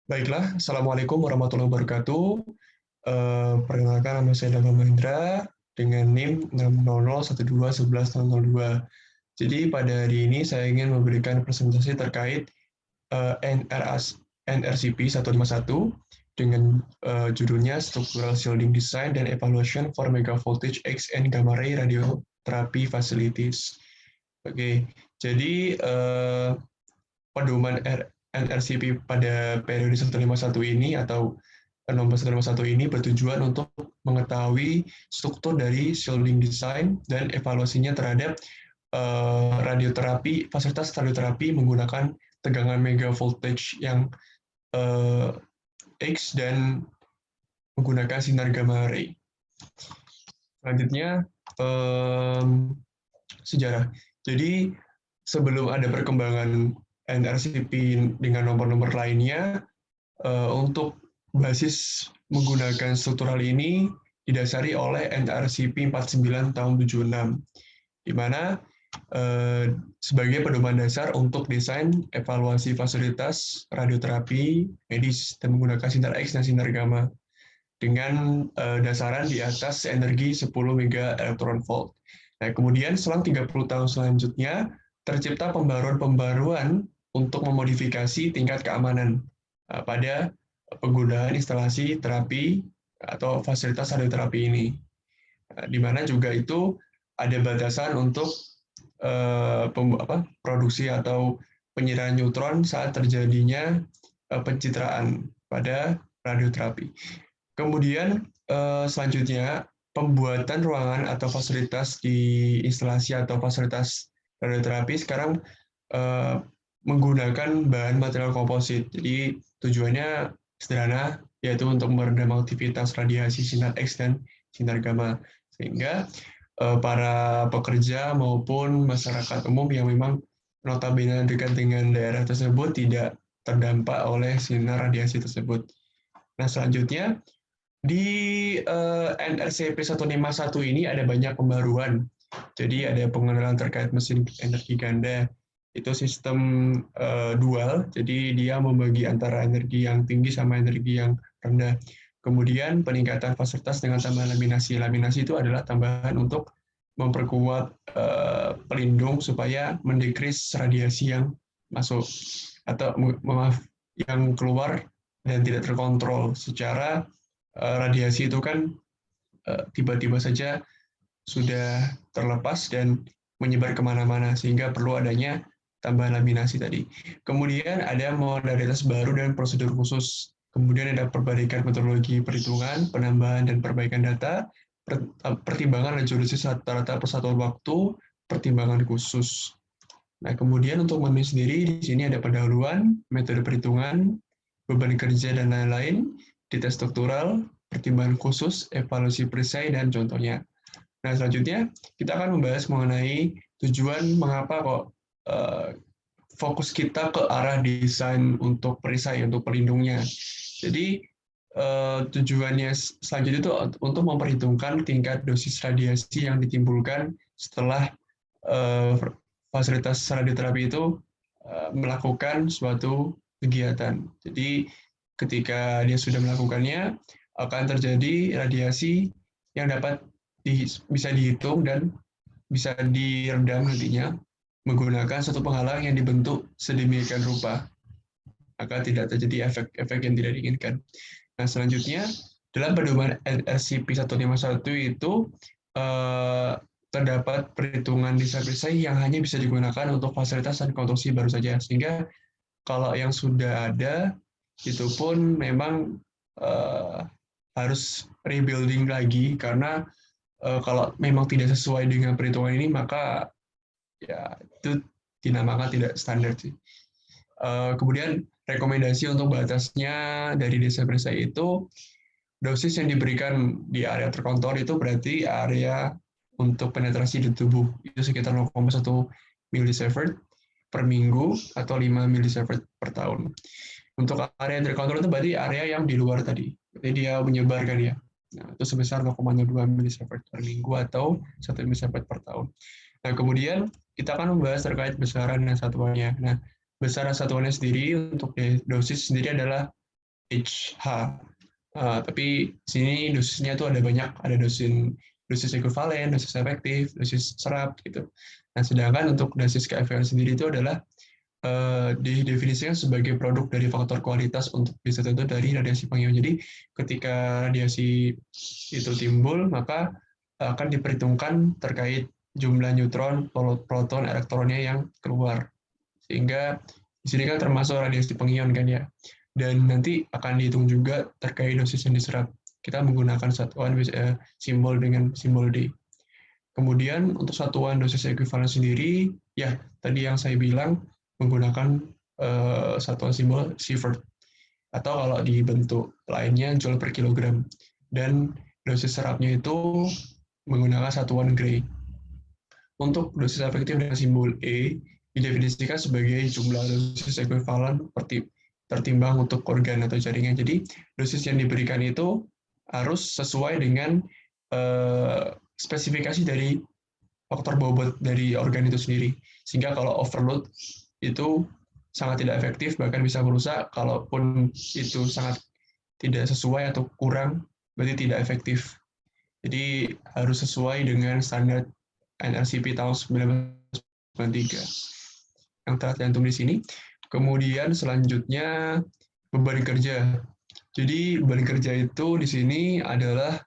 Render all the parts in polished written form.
Baiklah, Assalamualaikum warahmatullahi wabarakatuh. Perkenalkan nama saya Dharma Mahendra dengan NIM 600121102. Jadi pada hari ini saya ingin memberikan presentasi terkait NRCP 151 dengan judulnya Structural Shielding Design dan Evaluation for Mega Voltage X and Gamma Ray Radiotherapy Facilities. Oke, jadi pedoman NRCP pada periode 151 ini atau nomor 151 ini bertujuan untuk mengetahui struktur dari shielding design dan evaluasinya terhadap radioterapi, fasilitas radioterapi menggunakan tegangan mega voltage yang X dan menggunakan sinar gamma ray. Selanjutnya, sejarah. Jadi sebelum ada perkembangan NRCP dengan nomor-nomor lainnya, untuk basis menggunakan struktural ini didasari oleh NRCP 49 tahun 76, di mana sebagai pedoman dasar untuk desain evaluasi fasilitas radioterapi medis dan menggunakan sinar X dan sinar gamma dengan dasaran di atas energi 10 mega elektron volt. Nah, kemudian selang 30 tahun selanjutnya tercipta pembaruan-pembaruan untuk memodifikasi tingkat keamanan pada penggunaan instalasi terapi atau fasilitas radioterapi ini, di mana juga itu ada batasan untuk produksi atau penyerahan neutron saat terjadinya pencitraan pada radioterapi. Kemudian selanjutnya pembuatan ruangan atau fasilitas di instalasi atau fasilitas radioterapi sekarang menggunakan bahan material komposit. Jadi tujuannya sederhana, yaitu untuk meredam aktivitas radiasi sinar X dan sinar gamma, sehingga para pekerja maupun masyarakat umum yang memang notabene dekat dengan daerah tersebut tidak terdampak oleh sinar radiasi tersebut. Nah, selanjutnya di NRCP 151 ini ada banyak pembaruan. Jadi ada pengenalan terkait mesin energi ganda. Itu sistem dual, jadi dia membagi antara energi yang tinggi sama energi yang rendah. Kemudian peningkatan fasilitas dengan tambahan laminasi. Laminasi itu adalah tambahan untuk memperkuat pelindung supaya mendekris radiasi yang masuk atau maaf yang keluar dan tidak terkontrol secara radiasi itu kan tiba-tiba saja sudah terlepas dan menyebar kemana-mana, sehingga perlu adanya tambahan laminasi tadi. Kemudian ada modalitas baru dan prosedur khusus. Kemudian ada perbaikan metodologi perhitungan, penambahan dan perbaikan data, pertimbangan resolusi rata-rata persatuan waktu, pertimbangan khusus. Nah, kemudian untuk memilih sendiri, di sini ada pendahuluan, metode perhitungan, beban kerja, dan lain-lain, data struktural, pertimbangan khusus, evaluasi perisai, dan contohnya. Nah, selanjutnya kita akan membahas mengenai tujuan mengapa kok fokus kita ke arah desain untuk perisai, untuk pelindungnya. Jadi, tujuannya selanjutnya itu untuk memperhitungkan tingkat dosis radiasi yang ditimbulkan setelah fasilitas radioterapi itu melakukan suatu kegiatan. Jadi ketika dia sudah melakukannya, akan terjadi radiasi yang dapat bisa dihitung dan bisa diredam nantinya menggunakan suatu penghalang yang dibentuk sedemikian rupa, maka tidak terjadi efek-efek yang tidak diinginkan. Nah, selanjutnya dalam pedoman NRCP 151 itu terdapat perhitungan desain perisai yang hanya bisa digunakan untuk fasilitas dan konstruksi baru saja, sehingga kalau yang sudah ada itu pun memang harus rebuilding lagi, karena kalau memang tidak sesuai dengan perhitungan ini, maka ya itu dinamakan tidak standar sih. Kemudian rekomendasi untuk batasnya dari desain perisai itu, dosis yang diberikan di area terkontrol itu berarti area untuk penetrasi di tubuh itu sekitar 0,1 milisievert per minggu atau 5 milisievert per tahun. Untuk area yang terkontrol itu berarti area yang di luar tadi. Jadi dia menyebarkan ya. Nah, itu sebesar 0,02 milisievert per minggu atau 1 milisievert per tahun. Nah, kemudian kita akan membahas terkait besaran dan satuannya. Nah, besaran satuannya sendiri untuk dosis sendiri adalah HH. Tapi sini dosisnya itu ada banyak, ada dosis ekuvalen, dosis efektif, dosis serap gitu. Nah, sedangkan untuk dosis KFR sendiri itu adalah didefinisikan sebagai produk dari faktor kualitas untuk bisa tertentu dari radiasi pengion. Jadi ketika radiasi itu timbul, maka akan diperhitungkan terkait jumlah neutron, proton, elektronnya yang keluar. Sehingga di sini kan termasuk radiasi pengion kan ya. Dan nanti akan dihitung juga terkait dosis yang diserap. Kita menggunakan satuan simbol dengan simbol D. Kemudian untuk satuan dosis ekuivalen sendiri, ya tadi yang saya bilang menggunakan satuan simbol sievert atau kalau di bentuk lainnya joule per kilogram. Dan dosis serapnya itu menggunakan satuan Gray. Untuk dosis efektif dengan simbol E didefinisikan sebagai jumlah dosis ekuivalen tertimbang untuk organ atau jaringan. Jadi dosis yang diberikan itu harus sesuai dengan spesifikasi dari faktor bobot dari organ itu sendiri. Sehingga kalau overload itu sangat tidak efektif, bahkan bisa merusak. Kalaupun itu sangat tidak sesuai atau kurang, berarti tidak efektif. Jadi harus sesuai dengan standar NRCP tahun 1993 yang telah tercantum di sini. Kemudian selanjutnya beban kerja. Jadi beban kerja itu di sini adalah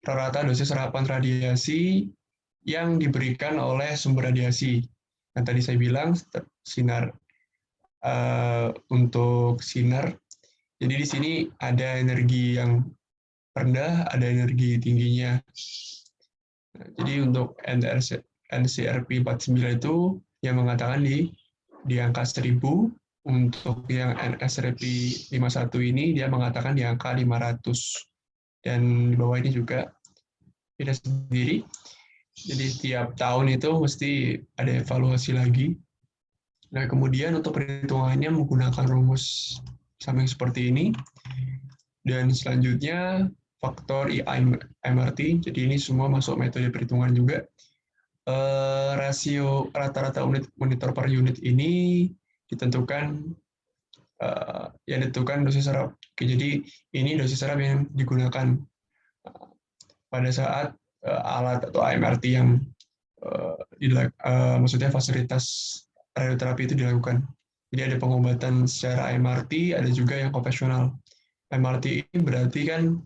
rata-rata dosis serapan radiasi yang diberikan oleh sumber radiasi. Yang tadi saya bilang sinar untuk sinar. Jadi di sini ada energi yang rendah, ada energi tingginya. Nah, jadi untuk NCRP 49 itu yang mengatakan di angka 1000, untuk yang NSRP 51 ini dia mengatakan di angka 500. Dan di bawah ini juga beda sendiri. Jadi tiap tahun itu mesti ada evaluasi lagi. Nah, kemudian untuk perhitungannya menggunakan rumus samping seperti ini. Dan selanjutnya faktor IMRT, jadi ini semua masuk metode perhitungan juga. Rasio rata-rata unit monitor per unit ini ditentukan yang ditentukan dosis serap. Oke, jadi ini dosis serap yang digunakan pada saat alat atau IMRT yang maksudnya fasilitas radioterapi itu dilakukan. Jadi ada pengobatan secara MRT, ada juga yang konvensional. MRT ini berarti kan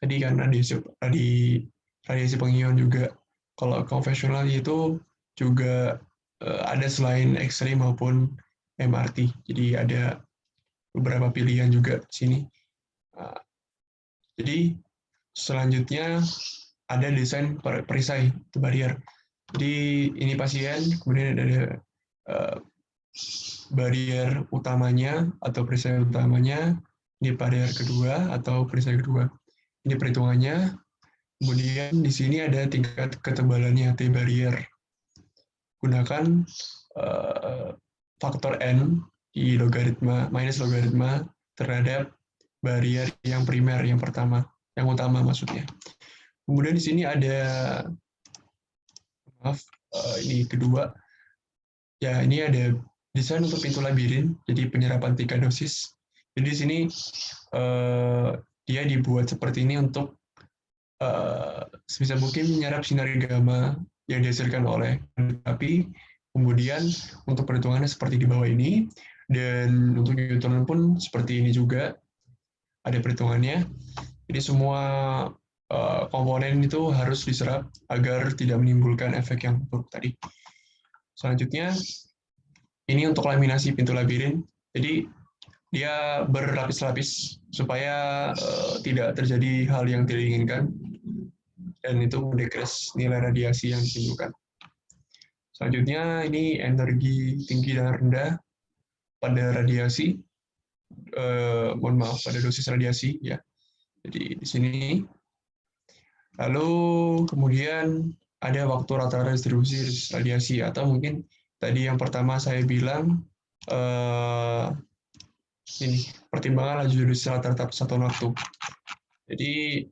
tadi kan radiasi pengion juga. Kalau konvensional itu juga ada selain X-ray maupun MRT. Jadi ada beberapa pilihan juga di sini. Jadi selanjutnya ada desain perisai atau barrier. Jadi ini pasien, kemudian ada barrier utamanya atau perisai utamanya, ini barrier kedua atau perisai kedua. Ini perhitungannya. Kemudian di sini ada tingkat ketebalannya T barrier. Gunakan faktor N di logaritma minus logaritma terhadap barrier yang primer yang pertama, yang utama maksudnya. Kemudian di sini ada ini kedua. Ya, ini ada desain untuk pintu labirin, jadi penyerapan 3 dosis. Jadi di sini dia dibuat seperti ini untuk sebisa mungkin menyerap sinar gamma yang dihasilkan oleh api. Kemudian untuk perhitungannya seperti di bawah ini, dan untuk neutron pun seperti ini juga ada perhitungannya. Jadi semua komponen itu harus diserap agar tidak menimbulkan efek yang buruk tadi. Selanjutnya, ini untuk laminasi pintu labirin. Jadi dia berlapis-lapis supaya tidak terjadi hal yang tidak diinginkan, dan itu mendekrease nilai radiasi yang ditimbulkan. Selanjutnya, ini energi tinggi dan rendah pada radiasi. Mohon maaf, pada dosis radiasi ya. Jadi di sini. Lalu kemudian ada waktu rata-rata distribusi radiasi, atau mungkin tadi yang pertama saya bilang ini pertimbangan laju dosis rata-rata satuan waktu. Jadi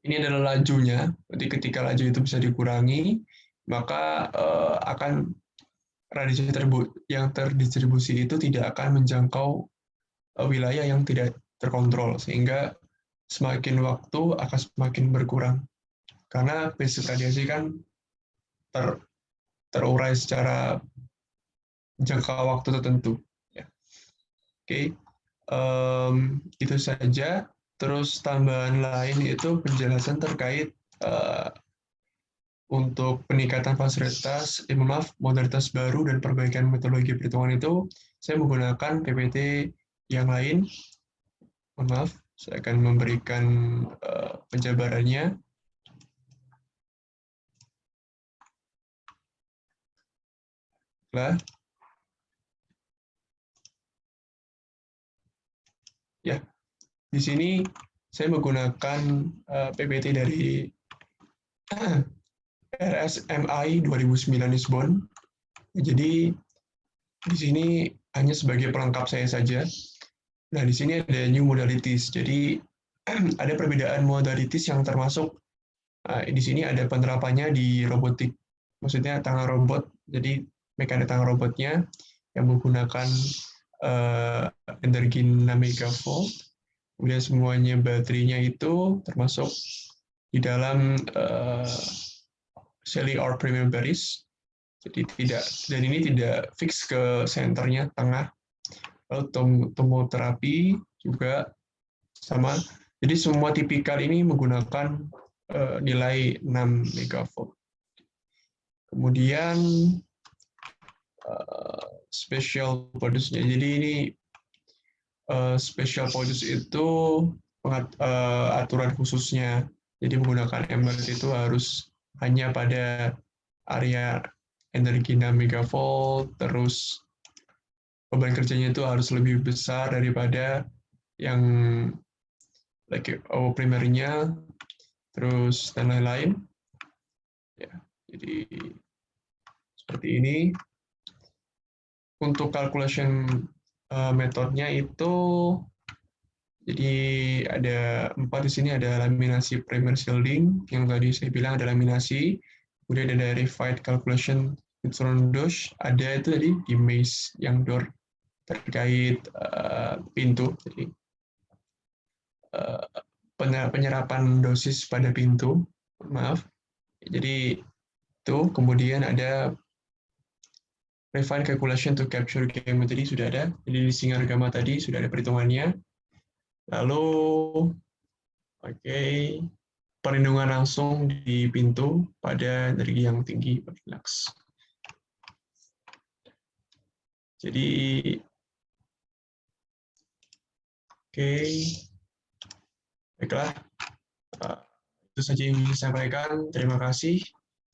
ini adalah lajunya. Jadi ketika laju itu bisa dikurangi, maka akan radiasi yang terdistribusi itu tidak akan menjangkau wilayah yang tidak terkontrol, sehingga semakin waktu akan semakin berkurang. Karena basic radiasi kan terurai secara jangka waktu tertentu. Ya. Oke, itu saja. Terus tambahan lain itu penjelasan terkait untuk peningkatan fasilitas, maaf, modalitas baru dan perbaikan metodologi perhitungan itu, saya menggunakan PPT yang lain. Maaf, saya akan memberikan penjabarannya. Lah, ya, di sini saya menggunakan PPT dari RSMI 2009 Lisbon. Jadi di sini hanya sebagai pelengkap saya saja. Nah, di sini ada new modalities. Jadi ada perbedaan modalities yang termasuk di sini ada penerapannya di robotik. Maksudnya tangan robot. Jadi mekanik tangan robotnya yang menggunakan energi 6 megavolt. Kemudian semuanya baterainya itu termasuk di dalam Shelly or Premium Paris. Jadi dan ini tidak fix ke senternya tengah. Lalu tomoterapi juga sama. Jadi semua tipikal ini menggunakan nilai 6 megavolt. Kemudian special produce-nya. Jadi ini special produce itu aturan khususnya. Jadi menggunakan emerald itu harus hanya pada area energi 6 megavolt, terus beban kerjanya itu harus lebih besar daripada yang primernya, terus dan lain-lain. Ya, jadi seperti ini. Untuk calculation metodenya itu, jadi ada 4 di sini, ada laminasi primer shielding, yang tadi saya bilang ada laminasi, kemudian ada refined calculation Dosh, ada itu tadi di maze yang door terkait pintu, jadi penyerapan dosis pada pintu, maaf. Jadi itu kemudian ada refined calculation to capture gamma tadi sudah ada, jadi di sinar gamma tadi sudah ada perhitungannya. Lalu, perlindungan langsung di pintu pada energi yang tinggi lux. Jadi, baiklah, itu saja yang ingin saya sampaikan. Terima kasih.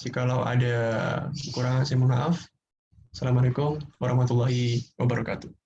Jikalau ada kekurangan, saya mohon maaf. Assalamualaikum warahmatullahi wabarakatuh.